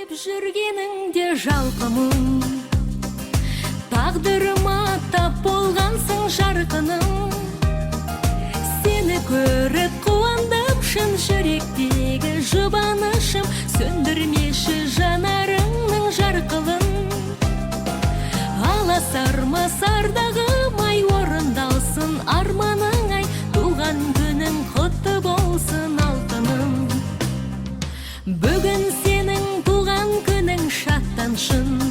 Жүргеніңде жалқымын, тағдырыма тап болғансың жарқыным. Сені көріп қуандым, шын жүректегі жұбанышым, сөндірмеші жанарыңның жарқылын. Аласармасардағым ай, орындалсын арманың ай, туған күнің құтты болсын алтыным. Бүгін сенің туған күнің шаттаншын.